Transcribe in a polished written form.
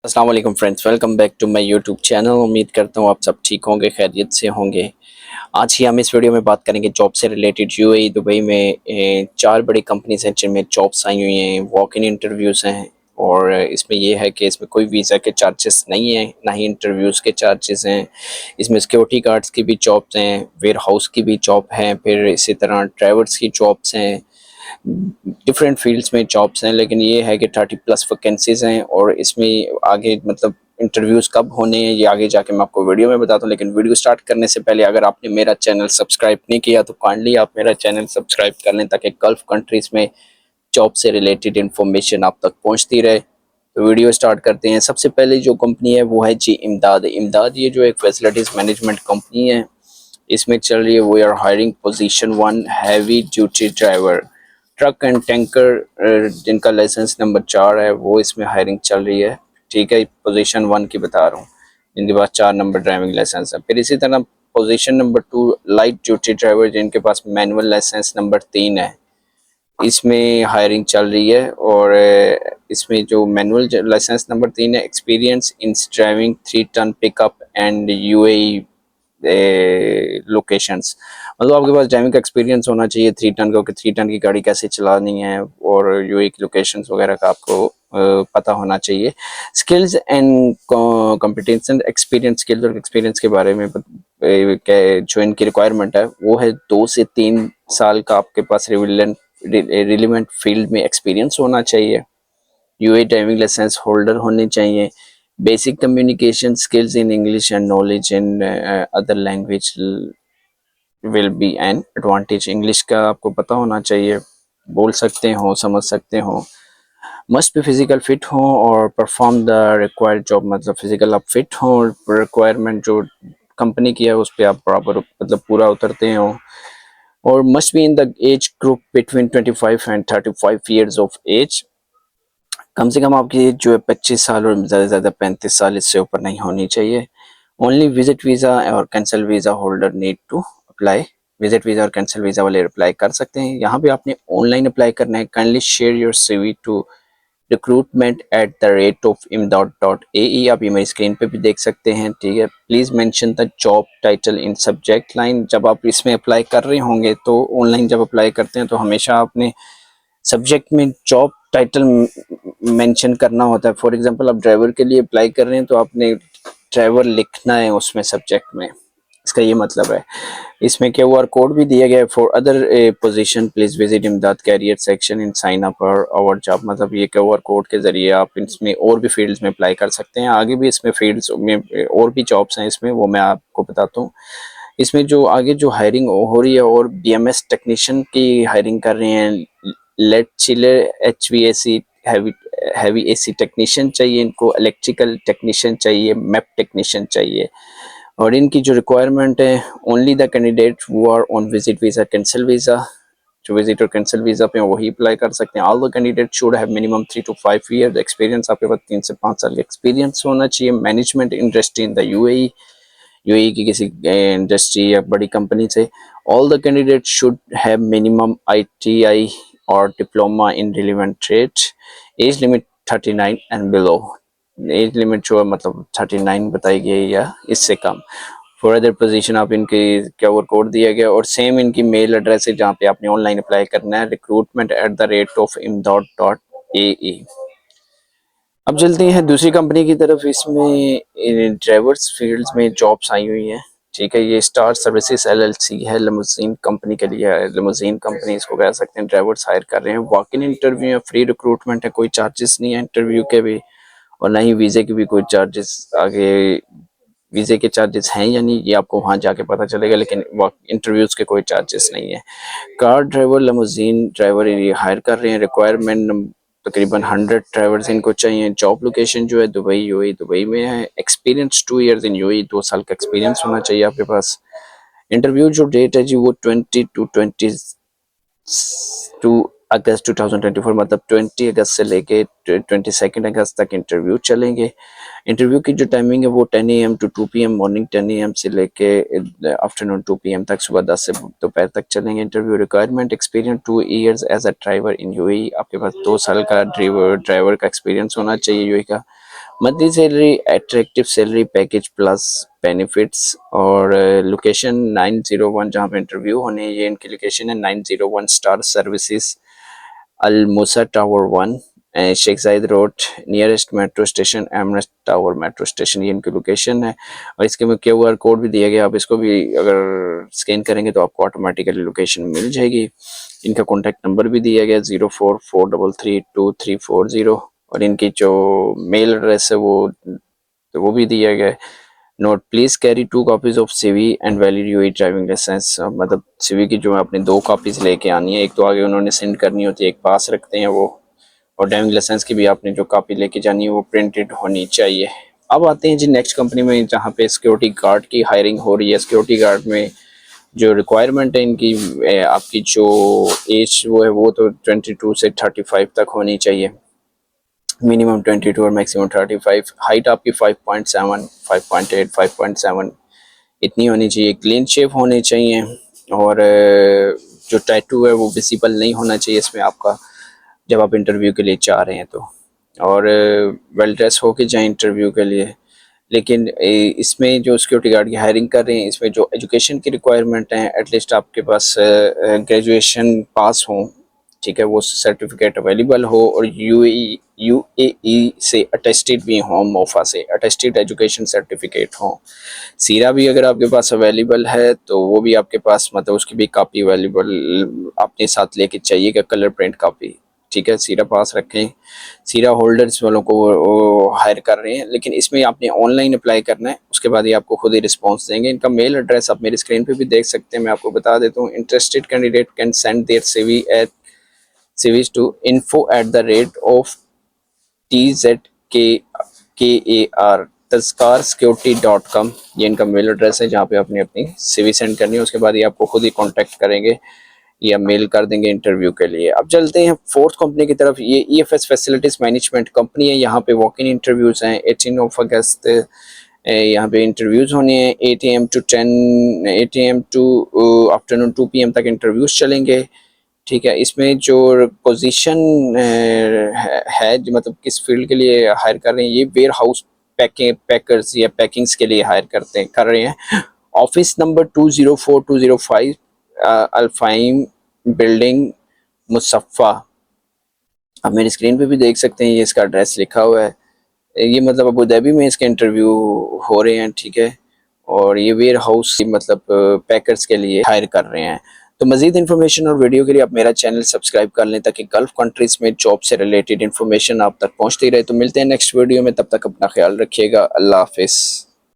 अस्सलाम वालेकुम friends, welcome back to my YouTube channel. उम्मीद करता हूँ आप सब ठीक होंगे, खैरियत से होंगे। आज ही हम इस वीडियो में बात करेंगे जॉब से रिलेटेड। यूएई दुबई में चार बड़ी कंपनीज हैं जिनमें जॉब्स आई हुई हैं, वॉक इन इंटरव्यूज़ हैं। और इसमें यह है कि इसमें कोई वीज़ा के चार्जेस नहीं हैं, ना ही इंटरव्यूज़ के चार्जेस हैं। इसमें सिक्योरिटी गार्ड्स की भी जॉब्स हैं, वेयर हाउस की भी जॉब हैं, फिर इसी तरह ड्राइवर्स की जॉब्स हैं। डिफरेंट फील्ड्स में जॉब्स हैं, लेकिन ये है कि 30+ वैकेंसीज़ हैं। और इसमें आगे मतलब इंटरव्यूज़ कब होने हैं ये आगे जाके मैं आपको वीडियो में बताता हूँ। लेकिन वीडियो स्टार्ट करने से पहले अगर आपने मेरा चैनल सब्सक्राइब नहीं किया तो काइंडली आप मेरा चैनल सब्सक्राइब कर लें, ताकि गल्फ़ कंट्रीज़ में जॉब से रिलेटेड इंफॉर्मेशन आप तक पहुँचती रहे। तो वीडियो स्टार्ट करते हैं। सबसे पहले जो कंपनी है वो है जी इमदाद। इमदाद ये जो एक फैसिलिटीज़ मैनेजमेंट कंपनी है, इसमें चल रही है we are hiring position 1 heavy duty driver. Truck and tanker जिनका लाइसेंस नंबर 4 है वो इसमें हायरिंग चल रही है। ठीक है, पोजीशन 1 की बता रहा हूँ, जिनके पास 4 नंबर ड्राइविंग लाइसेंस है। फिर इसी तरह position number 2 light duty driver, जिनके पास मैनुअल लाइसेंस नंबर 3 है, इसमें हायरिंग चल रही है। और इसमें जो मैनुअल लाइसेंस नंबर 3 है, experience in driving 3 ton pickup and UAE locations. मतलब आपके पास ड्राइविंग का एक्सपीरियंस होना चाहिए 3 टन का, कि 3 टन की गाड़ी कैसे चलानी है, और यूएई की लोकेशंस वगैरह का आपको पता होना चाहिए। स्किल्स एंड कॉम्पिटेंशन, एक्सपीरियंस, स्किल्स और एक्सपीरियंस के बारे में जो इनकी रिक्वायरमेंट है वो है 2 से 3 साल का आपके पास रिलेवेंट फील्ड में एक्सपीरियंस होना चाहिए। यूए ड्राइविंग लाइसेंस होल्डर होने चाहिए। Basic communication skills in English and knowledge in other language will be an advantage. English का आपको पता होना चाहिए, बोल सकते हो, समझ सकते हो। मस्ट भी फिजिकल फिट हो और परफॉर्म द रिक्वायर्ड जॉब, मतलब फिजिकल आप फिट हो और रिक्वायरमेंट जो कंपनी की है उस पर आप बराबर मतलब पूरा उतरते हो। और must be in the age group between 25 and 35 years of age. कम से कम आपकी एज जो है 25 साल और ज़्यादा से ज़्यादा 35 साल, इससे ऊपर नहीं होनी चाहिए। ओनली विजिट वीज़ा और cancel visa holder need to apply. Visit visa और कैंसिल वीज़ा वाले अप्लाई कर सकते हैं। यहाँ पे आपने ऑनलाइन अप्लाई करना है। Kindly share your CV to recruitment@imdad.ae। आप ये मेरी स्क्रीन पे भी देख सकते हैं। ठीक है, please mention the job title in subject line. जब आप इसमें अप्लाई कर रहे होंगे तो ऑनलाइन जब अप्लाई करते हैं तो हमेशा आपने सब्जेक्ट में जॉब टाइटल मेंशन करना होता है। फॉर एग्जांपल आप ड्राइवर के लिए अप्लाई कर रहे हैं तो आपने ड्राइवर लिखना है उसमें सब्जेक्ट में, इसका ये मतलब है। इसमें क्यूआर कोड भी दिया गया है। For other position please visit Imdaad career section in sign up और आवर जॉब। मतलब ये क्यूआर कोड के जरिए आप इसमें और भी फील्ड्स में अप्लाई कर सकते हैं। आगे भी इसमें फील्ड्स में और भी जॉब्स हैं इसमें, वो मैं आपको बताता हूँ। इसमें जो आगे जो हायरिंग हो रही है, और बीएमएस टेक्नीशियन की हायरिंग कर रहे हैं। Let chiller HVAC heavy heavy AC technician चाहिए इनको, इलेक्ट्रिकल टेक्नीशियन चाहिए, मैप टेक्नीशियन चाहिए। और इनकी जो रिक्वायरमेंट है, only the candidate who are on visit visa cancel visa, जो विजिट और कैंसिल वीज़ा पे वही अप्लाई कर सकते हैं। All the candidate should have minimum 3 to 5 year experience. आपके पास 3 से 5 साल का एक्सपीरियंस होना चाहिए। Management industry in the UAE, UAE की किसी इंडस्ट्री या बड़ी कंपनी से। All the candidate should have minimum ITI और diploma in relevant trade. Age limit 39 and below. Age limit जो है मतलब 39 बताई गई या इससे कम। फॉर अदर पोजीशन आप इनके क्यूआर कोड दिया गया, और सेम इनकी मेल एड्रेस है जहाँ पे आपने ऑनलाइन अप्लाई करना है, recruitment@imdad.ae। अब चलते हैं दूसरी कंपनी की तरफ। इसमें ड्राइवर्स फील्ड्स में जॉब्स आई हुई हैं। ठीक है, ये स्टार सर्विसेज एलएलसी है, लिमोजीन कंपनी के लिए है। लिमोजीन कंपनी इसको कह सकते हैं। ड्राइवर्स हायर कर रहे हैं। वॉक इन इंटरव्यू है, फ्री रिक्रूटमेंट है, कोई चार्जेस नहीं है इंटरव्यू के भी, और ना ही वीज़े के भी कोई चार्जेस। आगे वीज़े के चार्जेस हैं या नहीं ये आपको वहाँ जाके पता चलेगा, लेकिन इंटरव्यूज़ के कोई चार्जेस नहीं है। कार ड्राइवर, लिमोजीन ड्राइवर ये हायर कर रहे हैं। रिक्वायरमेंट तकरीबन 100 ड्राइवर्स इनको चाहिए। जॉब लोकेशन जो है दुबई, यूएई दुबई में है। एक्सपीरियंस 2 ईयर्स इन यूएई, 2 साल का एक्सपीरियंस होना चाहिए आपके पास। इंटरव्यू जो डेट है जी वो 20 to 22 अगस्त 2024, मतलब 20 अगस्त से लेके 22 अगस्त तक इंटरव्यू चलेंगे। इंटरव्यू की जो टाइमिंग है वो 10 AM to 2 PM, morning 10 AM से लेके आफ्टरनून 2 PM तक, सुबह 10 से दोपहर तक चलेंगे interview. Requirement experience 2 years as a driver in UAE. आपके पास 2 साल का ड्राइवर का एक्सपीरियंस होना चाहिए यूएई का। Monthly salary, attractive salary package plus benefits, और लोकेशन 901 जहाँ पे इंटरव्यू होने, ये इनकी लोकेशन है 901 star services, Al Musa tower 1, Sheikh Zayed road, nearest metro station, Emirates tower metro station, ये इनकी लोकेशन है। और इसके में QR कोड भी दिया गया, आप इसको भी अगर स्कैन करेंगे तो आपको ऑटोमेटिकली लोकेशन मिल जाएगी। इनका कॉन्टैक्ट नंबर भी दिया गया 0443323340, और इनकी जो मेल एड्रेस है वो भी दिया गया है। Note, please carry 2 copies of CV and valid UAE driving licence, मतलब CV की जो है अपनी 2 कॉपीज लेके आनी है, एक तो आगे उन्होंने सेंड करनी होती है, एक पास रखते हैं वो, और ड्राइविंग लाइसेंस की भी आपने जो कॉपी लेके जानी है वो प्रिंटेड होनी चाहिए। अब आते हैं जी नेक्स्ट कंपनी में, जहाँ पे सिक्योरिटी गार्ड की हायरिंग हो रही है। सिक्योरिटी गार्ड में जो रिक्वायरमेंट है इनकी, आपकी जो एज वो तो 22 से 35 तक होनी चाहिए, मिनिमम 22 और मैक्सिमम 35। हाइट आपकी 5.7, 5.8, 5.7 इतनी होनी चाहिए। क्लीन शेव होने चाहिए, और जो टैटू है वो विजिबल नहीं होना चाहिए इसमें आपका, जब आप इंटरव्यू के लिए जा रहे हैं तो। और वेल ड्रेस होके जाएं इंटरव्यू के लिए। लेकिन इसमें जो सिक्योरिटी गार्ड की हायरिंग कर रहे हैं, इसमें जो एजुकेशन की रिक्वायरमेंट है, एटलीस्ट आपके पास ग्रेजुएशन पास हो, ठीक है, वो सर्टिफिकेट अवेलेबल हो, और UAE से अटेस्टेड भी हो, मोफा से अटेस्टेड एजुकेशन सर्टिफिकेट हो। सीरा भी अगर आपके पास अवेलेबल है तो वो भी आपके पास, मतलब उसकी भी कॉपी अवेलेबल अपने साथ लेके चाहिएगा, कलर प्रिंट कॉपी, ठीक है। सीरा पास रखें। सीरा होल्डर्स वालों को वो हायर कर रहे हैं, लेकिन इसमें आपने ऑनलाइन अप्लाई करना है, उसके बाद ये आपको खुद ही रिस्पांस देंगे। इनका मेल एड्रेस आप मेरी स्क्रीन पे भी देख सकते हैं, मैं आपको बता देता हूँ। Interested candidate can send their CVs to info@of TZKAR tazkarsecurity.com, ये इनका मेल एड्रेस है जहाँ पे आपने अपनी CV सेंड करनी है। उसके बाद ये आपको खुद ही कांटेक्ट करेंगे या मेल कर देंगे इंटरव्यू के लिए। अब चलते हैं फोर्थ कंपनी की तरफ। ये EFS फैसिलिटीज मैनेजमेंट कंपनी है। यहाँ पे वॉक इन इंटरव्यूज हैं 18 अगस्त, यहाँ पे इंटरव्यूज होने हैं 8 AM to आफ्टरनून 2 PM तक इंटरव्यूज चलेंगे, ठीक है। इसमें जो पोजीशन है जो मतलब किस फील्ड के लिए हायर कर रहे हैं, ये वेयर हाउस पैकर्स या पैकिंग्स के लिए हायर कर रहे हैं। ऑफिस नंबर 204205 अल्फाइम बिल्डिंग मुसफ़ा, आप मेरी स्क्रीन पे भी देख सकते हैं, ये इसका एड्रेस लिखा हुआ है। ये मतलब अबू धाबी में इसके इंटरव्यू हो रहे हैं, ठीक है। और ये वेयर हाउस मतलब पैकर्स के लिए हायर कर रहे हैं। तो मजीद इन्फॉर्मेशन और वीडियो के लिए आप मेरा चैनल सब्सक्राइब कर लें, ताकि गल्फ कंट्रीज में जॉब से रिलेटेड इन्फॉर्मेशन आप तक पहुंचती रहे। तो मिलते हैं नेक्स्ट वीडियो में, तब तक अपना ख्याल रखिएगा। अल्लाह हाफिज़।